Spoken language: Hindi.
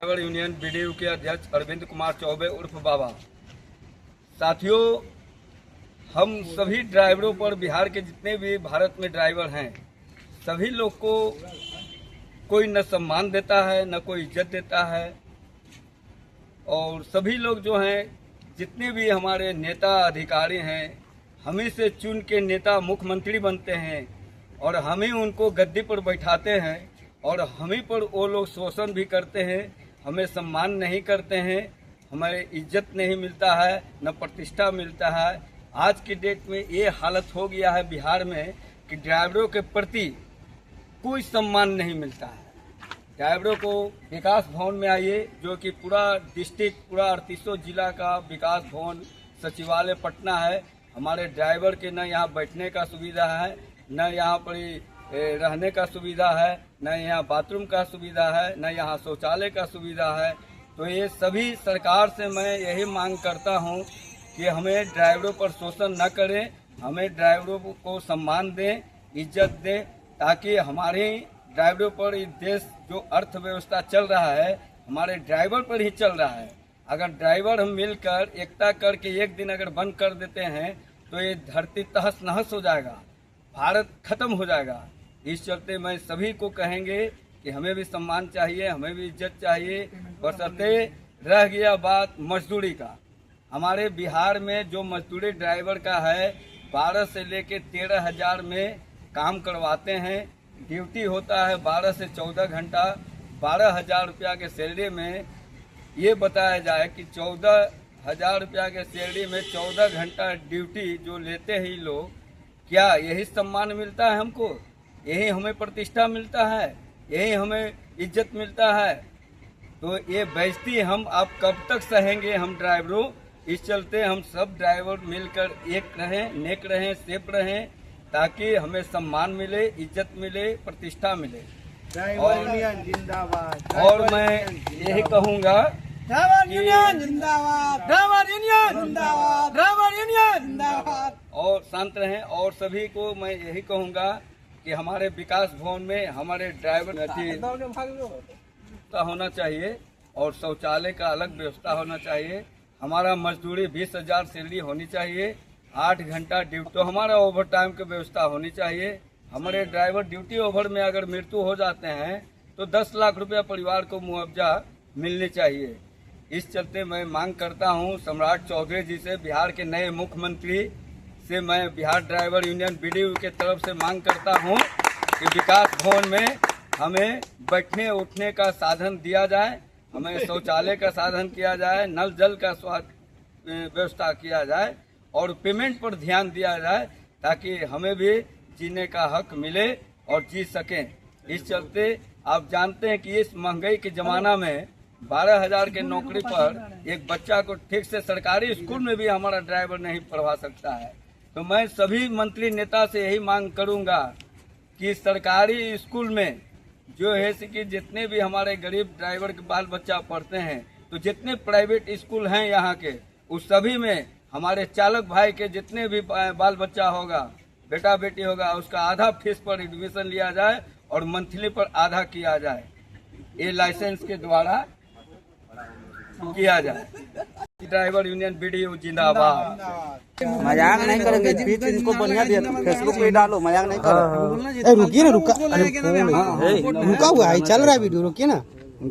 ड्राइवर यूनियन बीडीयू के अध्यक्ष अरविंद कुमार चौबे उर्फ बाबा। साथियों, हम सभी ड्राइवरों पर, बिहार के जितने भी भारत में ड्राइवर हैं, सभी लोग को कोई न सम्मान देता है, न कोई इज्जत देता है। और सभी लोग जो हैं, जितने भी हमारे नेता अधिकारी हैं, हमें से चुन के नेता मुख्यमंत्री बनते हैं और हमें उनको गद्दी पर बैठाते हैं और हमें पर वो लोग शोषण भी करते हैं, हमें सम्मान नहीं करते हैं, हमें इज्जत नहीं मिलता है, न प्रतिष्ठा मिलता है। आज की डेट में ये हालत हो गया है बिहार में कि ड्राइवरों के प्रति कोई सम्मान नहीं मिलता है। ड्राइवरों को विकास भवन में आइए, जो कि पूरा डिस्ट्रिक्ट, पूरा 38 जिला का विकास भवन सचिवालय पटना है। हमारे ड्राइवर के न यहाँ बैठने का सुविधा है, न यहाँ पर रहने का सुविधा है, न यहाँ बाथरूम का सुविधा है, न यहाँ शौचालय का सुविधा है। तो ये सभी सरकार से मैं यही मांग करता हूँ कि हमें ड्राइवरों पर शोषण न करें, हमें ड्राइवरों को सम्मान दें, इज्जत दें, ताकि हमारे ड्राइवरों पर इस देश जो अर्थव्यवस्था चल रहा है, हमारे ड्राइवर पर ही चल रहा है। अगर ड्राइवर हम मिलकर एकता करके एक दिन अगर बंद कर देते हैं तो ये धरती तहस नहस हो जाएगा, भारत खत्म हो जाएगा। इस चलते मैं सभी को कहेंगे कि हमें भी सम्मान चाहिए, हमें भी इज्जत चाहिए। बशर्ते रह गया बात मजदूरी का, हमारे बिहार में जो मजदूरी ड्राइवर का है 12 से लेके 13 हजार में काम करवाते हैं। ड्यूटी होता है 12 से 14 घंटा, 12,000 रुपया के सैलरी में। ये बताया जाए कि 14,000 रुपया के सैलरी में 14 घंटा ड्यूटी जो लेते हैं लोग, क्या यही सम्मान मिलता है हमको? यही हमें प्रतिष्ठा मिलता है? यही हमें इज्जत मिलता है? तो ये बेइज्जती हम आप कब तक सहेंगे हम ड्राइवरों? इस चलते हम सब ड्राइवर मिलकर एक रहें, नेक रहें, सेफ रहें, ताकि हमें सम्मान मिले, इज्जत मिले, प्रतिष्ठा मिले। और मैं यही कहूँगा, ड्राइवर यूनियन जिंदाबाद, ड्राइवर यूनियन जिंदाबाद, ड्राइवर यूनियन जिंदाबाद। और शांत रहें। और सभी को मैं यही कहूँगा कि हमारे विकास भवन में हमारे ड्राइवर होना चाहिए और शौचालय का अलग व्यवस्था होना चाहिए। हमारा मजदूरी 20,000 सैलरी होनी चाहिए, 8 घंटा ड्यूटी, तो हमारा ओवर टाइम की व्यवस्था होनी चाहिए। हमारे ड्राइवर ड्यूटी ओवर में अगर मृत्यु हो जाते हैं तो 10 लाख रुपया परिवार को मुआवजा मिलनी चाहिए। इस चलते मैं मांग करता हूं सम्राट चौधरी जी से, बिहार के नए मुख्यमंत्री से, मैं बिहार ड्राइवर यूनियन बीडीयू के तरफ से मांग करता हूं कि विकास भवन में हमें बैठने उठने का साधन दिया जाए, हमें शौचालय का साधन किया जाए, नल जल का व्यवस्था किया जाए और पेमेंट पर ध्यान दिया जाए, ताकि हमें भी जीने का हक मिले और जी सकें। इस चलते आप जानते हैं कि इस महंगाई के जमाना में 12,000 के नौकरी पर एक बच्चा को ठीक से सरकारी स्कूल में भी हमारा ड्राइवर नहीं पढ़वा सकता है। तो मैं सभी मंत्री नेता से यही मांग करूंगा कि सरकारी स्कूल में जो है कि जितने भी हमारे गरीब ड्राइवर के बाल बच्चा पढ़ते हैं, तो जितने प्राइवेट स्कूल हैं यहाँ के, उस सभी में हमारे चालक भाई के जितने भी बाल बच्चा होगा, बेटा बेटी होगा, उसका आधा फीस पर एडमिशन लिया जाए और मंथली पर आधा किया जाए। ये लाइसेंस के द्वारा किया जाए। ड्राइवर यूनियन बीडीयू जिंदाबाद। मजाक नहीं करेंगे, स्पीच इनको बढ़िया दिया, फेसबुक पे डालो, मजाक नहीं करेंगे। रुकिए ना, रुका हुआ है, चल रहा है वीडियो, रुकिए ना।